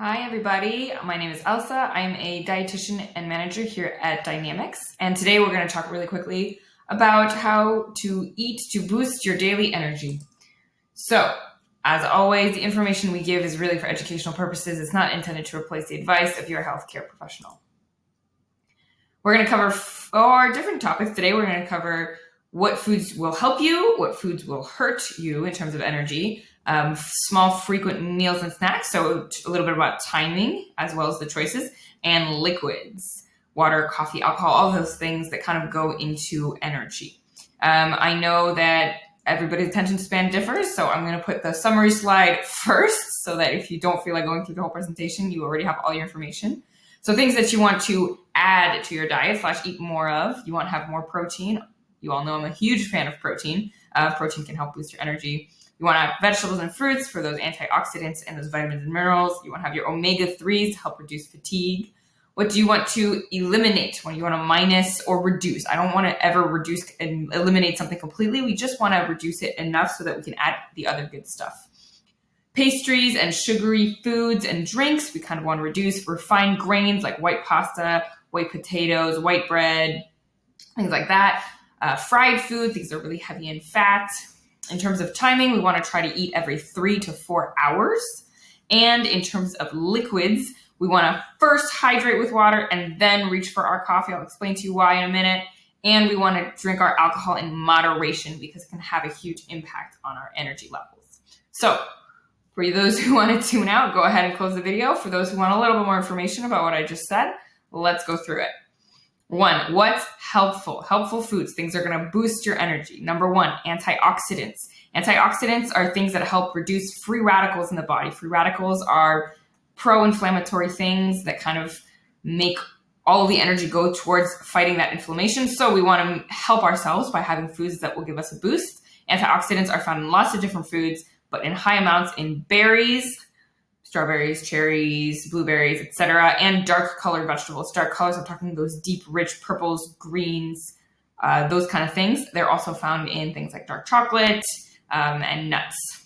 Hi, everybody. My name is Elsa. I'm a dietitian and manager here at Dynamics. And today we're going to talk really quickly about how to eat to boost your daily energy. So, as always, the information we give is really for educational purposes. It's not intended to replace the advice of your healthcare professional. We're going to cover 4 different topics. Today we're going to cover what foods will help you, what foods will hurt you in terms of energy, small frequent meals and snacks, so a little bit about timing as well as the choices, and liquids, water, coffee, alcohol, all those things that kind of go into energy. I know that everybody's attention span differs, so I'm going to put the summary slide first so that if you don't feel like going through the whole presentation, you already have all your information. So things that you want to add to your diet / eat more of, you want to have more protein. You all know I'm a huge fan of protein. Protein can help boost your energy. You want to have vegetables and fruits for those antioxidants and those vitamins and minerals. You want to have your omega-3s to help reduce fatigue. What do you want to eliminate when you want to minus or reduce? I don't want to ever reduce and eliminate something completely. We just want to reduce it enough so that we can add the other good stuff. Pastries and sugary foods and drinks, we kind of want to reduce. Refined grains like white pasta, white potatoes, white bread, things like that. Fried food, things that are really heavy in fat. In terms of timing, we want to try to eat every 3 to 4 hours. And in terms of liquids, we want to first hydrate with water and then reach for our coffee. I'll explain to you why in a minute. And we want to drink our alcohol in moderation because it can have a huge impact on our energy levels. So for those who want to tune out, go ahead and close the video. For those who want a little bit more information about what I just said, let's go through it. 1, what's helpful? Helpful foods, things that are going to boost your energy. Number 1, antioxidants. Antioxidants are things that help reduce free radicals in the body. Free radicals are pro-inflammatory things that kind of make all of the energy go towards fighting that inflammation. So we want to help ourselves by having foods that will give us a boost. Antioxidants are found in lots of different foods, but in high amounts in berries, strawberries, cherries, blueberries, etc., and dark colored vegetables. Dark colors, I'm talking those deep, rich purples, greens, those kind of things. They're also found in things like dark chocolate and nuts.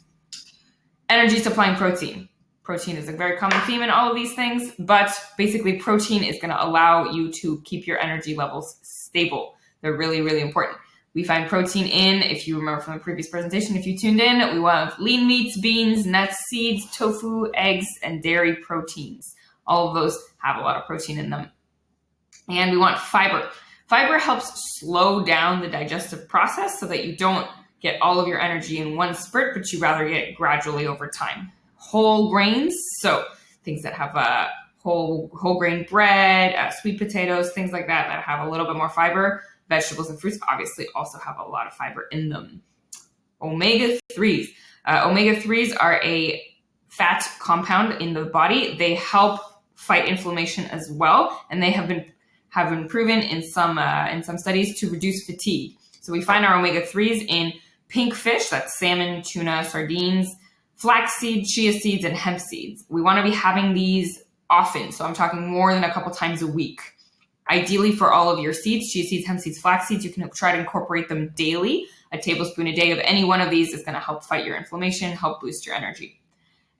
Energy supplying protein. Protein is a very common theme in all of these things, but basically protein is going to allow you to keep your energy levels stable. They're really, really important. We find protein in, if you remember from the previous presentation, if you tuned in, we want lean meats, beans, nuts, seeds, tofu, eggs, and dairy proteins. All of those have a lot of protein in them. And we want fiber. Fiber helps slow down the digestive process so that you don't get all of your energy in one spurt, but you rather get it gradually over time. Whole grains, so things that have whole grain bread, sweet potatoes, things like that have a little bit more fiber. Vegetables and fruits obviously also have a lot of fiber in them. Omega-3s. Omega-3s are a fat compound in the body. They help fight inflammation as well, and they have been proven in some studies to reduce fatigue. So we find our omega-3s in pink fish, that's salmon, tuna, sardines, flaxseed, chia seeds, and hemp seeds. We want to be having these often, so I'm talking more than a couple times a week. Ideally for all of your seeds, chia seeds, hemp seeds, flax seeds, you can try to incorporate them daily. A tablespoon a day of any one of these is going to help fight your inflammation, help boost your energy.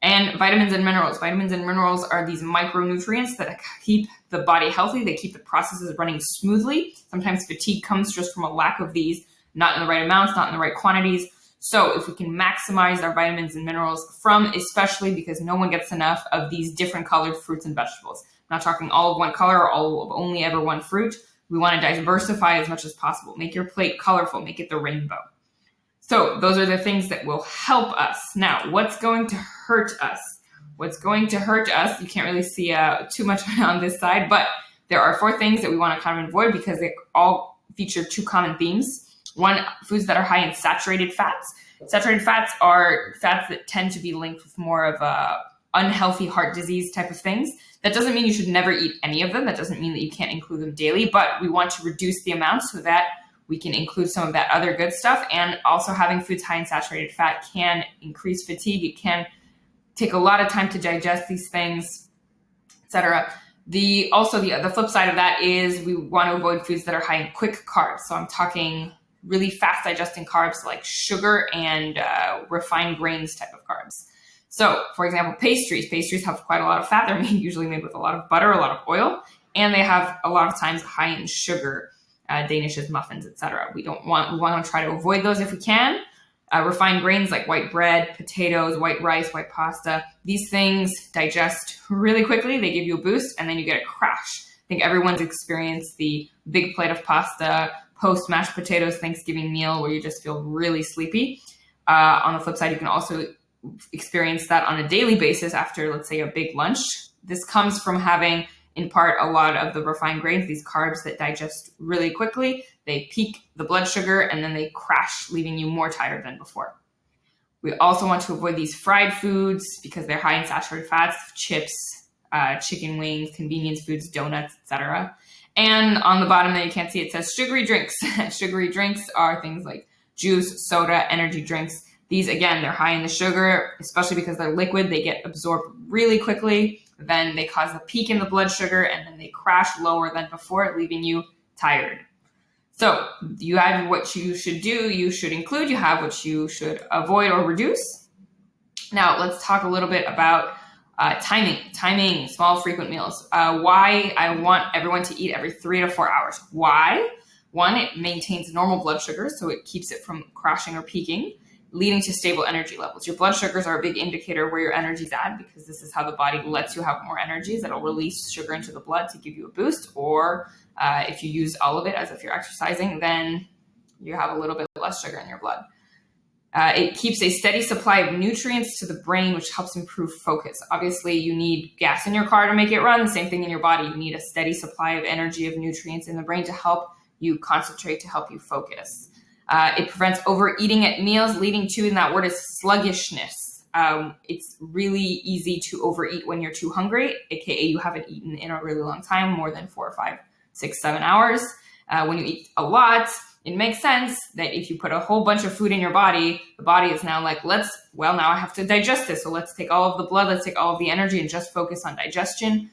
And vitamins and minerals. Vitamins and minerals are these micronutrients that keep the body healthy. They keep the processes running smoothly. Sometimes fatigue comes just from a lack of these, not in the right amounts, not in the right quantities. So if we can maximize our vitamins and minerals especially because no one gets enough of these different colored fruits and vegetables. I'm not talking all of one color or all of only ever one fruit. We want to diversify as much as possible. Make your plate colorful, make it the rainbow. So those are the things that will help us. Now, what's going to hurt us? What's going to hurt us, you can't really see too much on this side, but there are 4 things that we want to kind of avoid because they all feature 2 common themes. 1, foods that are high in saturated fats. Saturated fats are fats that tend to be linked with more of unhealthy heart disease type of things. That doesn't mean you should never eat any of them. That doesn't mean that you can't include them daily, but we want to reduce the amount so that we can include some of that other good stuff. And also having foods high in saturated fat can increase fatigue. It can take a lot of time to digest these things, etc. The flip side of that is we want to avoid foods that are high in quick carbs. So I'm talking really fast digesting carbs like sugar and refined grains type of carbs. So, for example, pastries. Pastries have quite a lot of fat. They're usually made with a lot of butter, a lot of oil, and they have a lot of times high in sugar. Danishes, muffins, etc. We want to try to avoid those if we can. Refined grains like white bread, potatoes, white rice, white pasta. These things digest really quickly. They give you a boost, and then you get a crash. I think everyone's experienced the big plate of pasta post mashed potatoes Thanksgiving meal where you just feel really sleepy. On the flip side, you can also experience that on a daily basis after, let's say, a big lunch. This comes from having, in part, a lot of the refined grains, these carbs that digest really quickly. They peak the blood sugar and then they crash, leaving you more tired than before. We also want to avoid these fried foods because they're high in saturated fats, chips, chicken wings, convenience foods, donuts, etc. And on the bottom there, you can't see, it says sugary drinks. Sugary drinks are things like juice, soda, energy drinks. These, again, they're high in the sugar, especially because they're liquid. They get absorbed really quickly. Then they cause a peak in the blood sugar, and then they crash lower than before, leaving you tired. So you have what you should do, you should include, you have what you should avoid or reduce. Now let's talk a little bit about timing, small frequent meals. Why I want everyone to eat every 3 to 4 hours. Why? One, it maintains normal blood sugar, so it keeps it from crashing or peaking, leading to stable energy levels. Your blood sugars are a big indicator where your energy's at, because this is how the body lets you have more energy. It'll release sugar into the blood to give you a boost, or if you use all of it as if you're exercising, then you have a little bit less sugar in your blood. It keeps a steady supply of nutrients to the brain, which helps improve focus. Obviously, you need gas in your car to make it run. The same thing in your body. You need a steady supply of energy, of nutrients in the brain to help you concentrate, to help you focus. It prevents overeating at meals, leading to, and that word is sluggishness. It's really easy to overeat when you're too hungry, aka you haven't eaten in a really long time, more than 4 or 5, 6, 7 hours. When you eat a lot, it makes sense that if you put a whole bunch of food in your body, the body is now like, now I have to digest this. So let's take all of the blood, let's take all of the energy and just focus on digestion,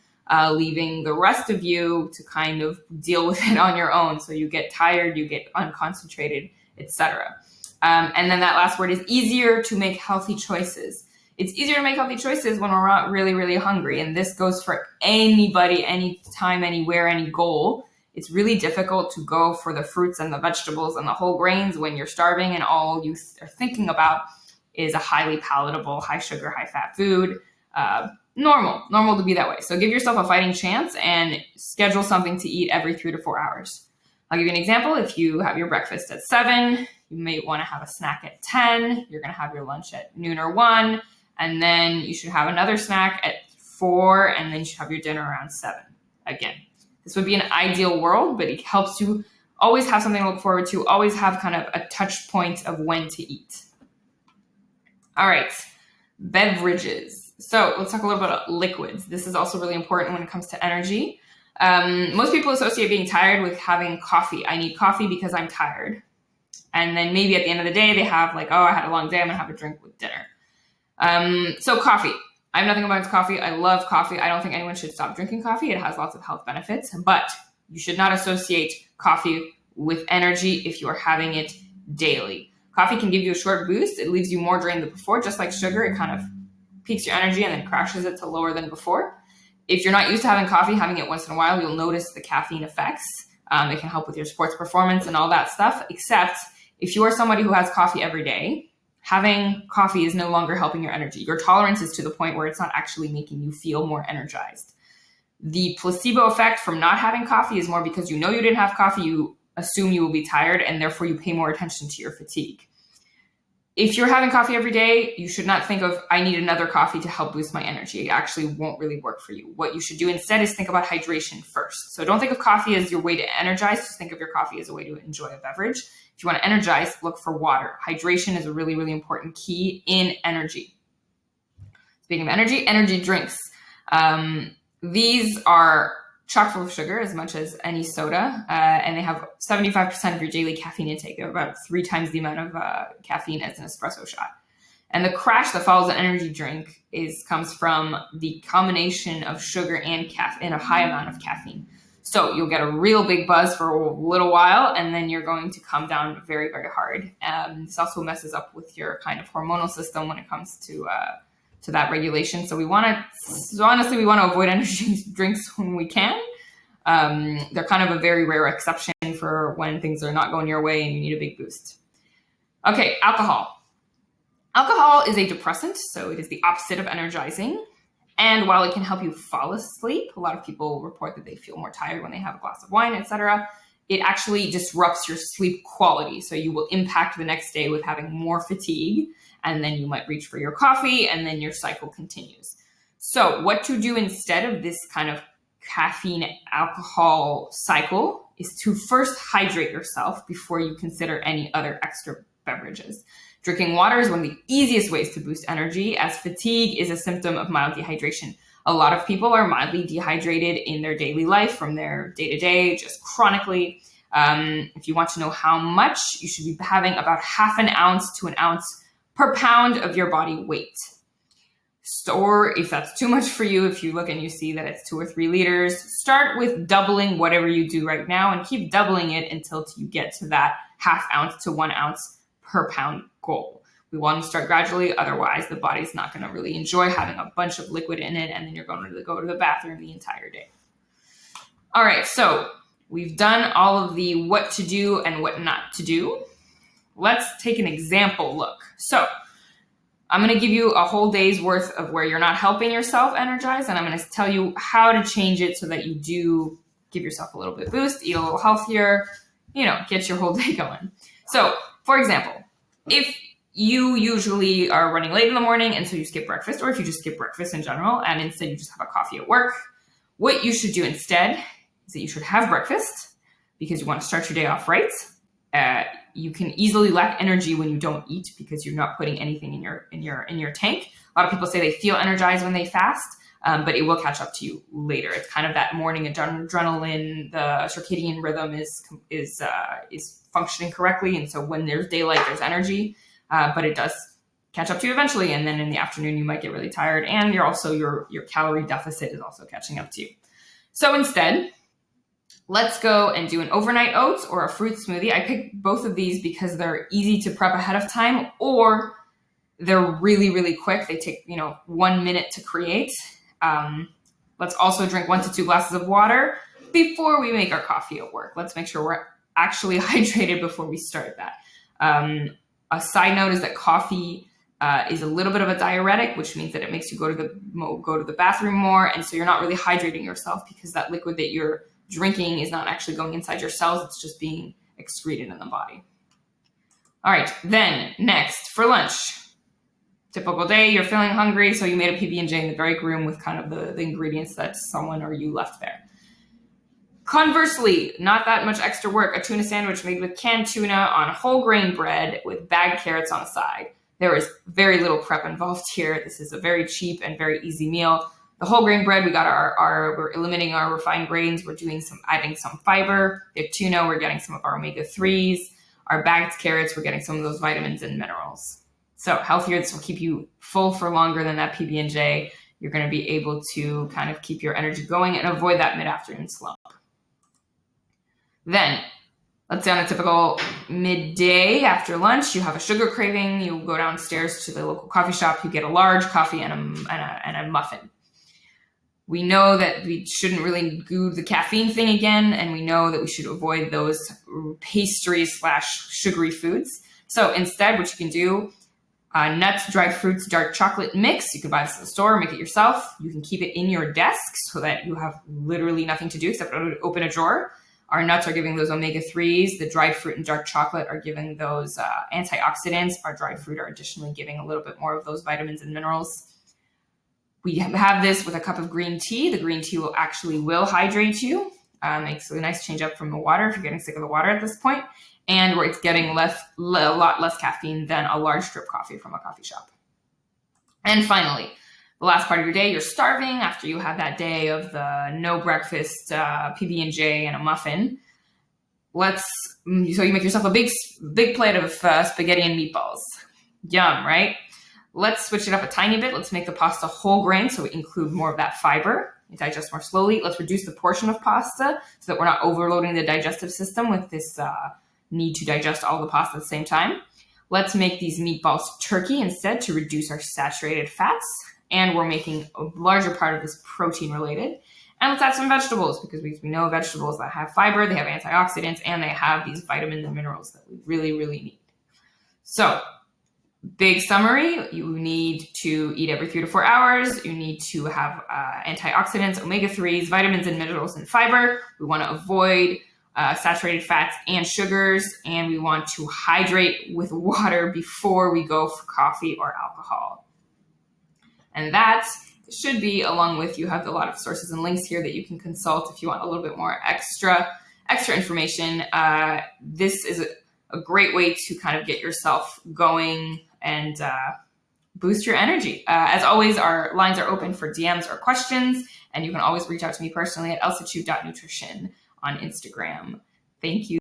leaving the rest of you to kind of deal with it on your own. So you get tired, you get unconcentrated, etc. And then that last word is easier to make healthy choices. It's easier to make healthy choices when we're not really, really hungry. And this goes for anybody, anytime, anywhere, any goal. It's really difficult to go for the fruits and the vegetables and the whole grains when you're starving and all you are thinking about is a highly palatable, high sugar, high fat food. Normal to be that way. So give yourself a fighting chance and schedule something to eat every 3 to 4 hours. I'll give you an example. If you have your breakfast at 7, you may want to have a snack at 10. You're going to have your lunch at noon or 1. And then you should have another snack at 4. And then you should have your dinner around 7. Again, this would be an ideal world, but it helps you always have something to look forward to, always have kind of a touch point of when to eat. All right, beverages. So let's talk a little bit about liquids. This is also really important when it comes to energy. Most people associate being tired with having coffee. I need coffee because I'm tired. And then maybe at the end of the day, they have like, I had a long day, I'm gonna have a drink with dinner. So coffee. I have nothing against coffee. I love coffee. I don't think anyone should stop drinking coffee. It has lots of health benefits, but you should not associate coffee with energy if you are having it daily. Coffee can give you a short boost. It leaves you more drained than before, just like sugar. It kind of peaks your energy and then crashes it to lower than before. If you're not used to having coffee, having it once in a while, you'll notice the caffeine effects. It can help with your sports performance and all that stuff, except if you are somebody who has coffee every day, having coffee is no longer helping your energy. Your tolerance is to the point where it's not actually making you feel more energized. The placebo effect from not having coffee is more because you know you didn't have coffee, you assume you will be tired, and therefore you pay more attention to your fatigue. If you're having coffee every day, you should not think of, I need another coffee to help boost my energy. It actually won't really work for you. What you should do instead is think about hydration first. So don't think of coffee as your way to energize. Just think of your coffee as a way to enjoy a beverage. If you want to energize, look for water. Hydration is a really, really important key in energy. Speaking of energy drinks. These are chock full of sugar as much as any soda, and they have 75% of your daily caffeine intake. They have about 3 times the amount of caffeine as an espresso shot. And the crash that follows an energy drink comes from the combination of sugar and caffeine, a high amount of caffeine. So you'll get a real big buzz for a little while, and then you're going to come down very, very hard. This also messes up with your kind of hormonal system when it comes to to that regulation. So honestly, we want to avoid energy drinks when we can. They're kind of a very rare exception for when things are not going your way and you need a big boost. Okay, alcohol. Alcohol is a depressant, so it is the opposite of energizing. And while it can help you fall asleep, a lot of people report that they feel more tired when they have a glass of wine, etc. It actually disrupts your sleep quality. So you will impact the next day with having more fatigue, and then you might reach for your coffee, and then your cycle continues. So what to do instead of this kind of caffeine alcohol cycle is to first hydrate yourself before you consider any other extra beverages. Drinking water is one of the easiest ways to boost energy, as fatigue is a symptom of mild dehydration. A lot of people are mildly dehydrated in their daily life from their day-to-day, just chronically. If you want to know how much, you should be having about half an ounce to an ounce per pound of your body weight. Or if that's too much for you, if you look and you see that it's 2 or 3 liters, start with doubling whatever you do right now and keep doubling it until you get to that half ounce to 1 ounce per pound goal. We want to start gradually, otherwise the body's not going to really enjoy having a bunch of liquid in it, and then you're going to go to the bathroom the entire day. All right, so we've done all of the what to do and what not to do. Let's take an example look. So I'm going to give you a whole day's worth of where you're not helping yourself energize, and I'm going to tell you how to change it so that you do give yourself a little bit of boost, eat a little healthier, get your whole day going. So, for example, if you usually are running late in the morning and so you skip breakfast, or if you just skip breakfast in general and instead you just have a coffee at work, what you should do instead is that you should have breakfast because you want to start your day off right. You can easily lack energy when you don't eat because you're not putting anything in your tank. A lot of people say they feel energized when they fast, but it will catch up to you later. It's kind of that morning adrenaline, the circadian rhythm is functioning correctly, and so when there's daylight, there's energy, but it does catch up to you eventually. And then in the afternoon, you might get really tired, and your calorie deficit is also catching up to you. So instead, let's go and do an overnight oats or a fruit smoothie. I picked both of these because they're easy to prep ahead of time, or they're really, really quick. They take 1 minute to create. Let's also drink 1 to 2 glasses of water before we make our coffee at work. Let's make sure we're actually hydrated before we start that. A side note is that coffee is a little bit of a diuretic, which means that it makes you go to the bathroom more, and so you're not really hydrating yourself because that liquid that you're drinking is not actually going inside your cells. It's just being excreted in the body. All right, then next for lunch. Typical day, you're feeling hungry, so you made a PB&J in the break room with kind of the ingredients that someone or you left there. Conversely, not that much extra work, a tuna sandwich made with canned tuna on whole grain bread with bagged carrots on the side. There is very little prep involved here. This is a very cheap and very easy meal. The whole grain bread, we're eliminating our refined grains. We're adding some fiber. We have tuna, we're getting some of our omega-3s. Our bagged carrots, we're getting some of those vitamins and minerals. So healthier, this will keep you full for longer than that PB&J. You're going to be able to kind of keep your energy going and avoid that mid-afternoon slump. Then, let's say on a typical midday after lunch, you have a sugar craving. You go downstairs to the local coffee shop. You get a large coffee and a muffin. We know that we shouldn't really do the caffeine thing again, and we know that we should avoid those pastries/sugary foods. So instead, what you can do, nuts, dried fruits, dark chocolate mix. You can buy this at the store, make it yourself. You can keep it in your desk so that you have literally nothing to do except open a drawer. Our nuts are giving those omega-3s. The dried fruit and dark chocolate are giving those antioxidants. Our dried fruit are additionally giving a little bit more of those vitamins and minerals. We have this with a cup of green tea. The green tea will hydrate you. Makes a nice change up from the water if you're getting sick of the water at this point. And where it's getting a lot less caffeine than a large drip coffee from a coffee shop. And finally, the last part of your day, you're starving after you have that day of the no breakfast PB&J and a muffin. So you make yourself a big plate of spaghetti and meatballs. Yum, right? Let's switch it up a tiny bit. Let's make the pasta whole grain so we include more of that fiber. It digests more slowly. Let's reduce the portion of pasta so that we're not overloading the digestive system with this need to digest all the pasta at the same time. Let's make these meatballs turkey instead to reduce our saturated fats. and we're making a larger part of this protein related. And let's add some vegetables, because we know vegetables that have fiber, they have antioxidants, and they have these vitamins and minerals that we really, really need. So, big summary, you need to eat every 3 to 4 hours. You need to have antioxidants, omega-3s, vitamins and minerals, and fiber. We want to avoid saturated fats and sugars, and we want to hydrate with water before we go for coffee or alcohol. And that should be, along with, you have a lot of sources and links here that you can consult if you want a little bit more extra information. This is a great way to kind of get yourself going and boost your energy. As always, our lines are open for DMs or questions, and you can always reach out to me personally at elsachute.nutrition on Instagram. Thank you.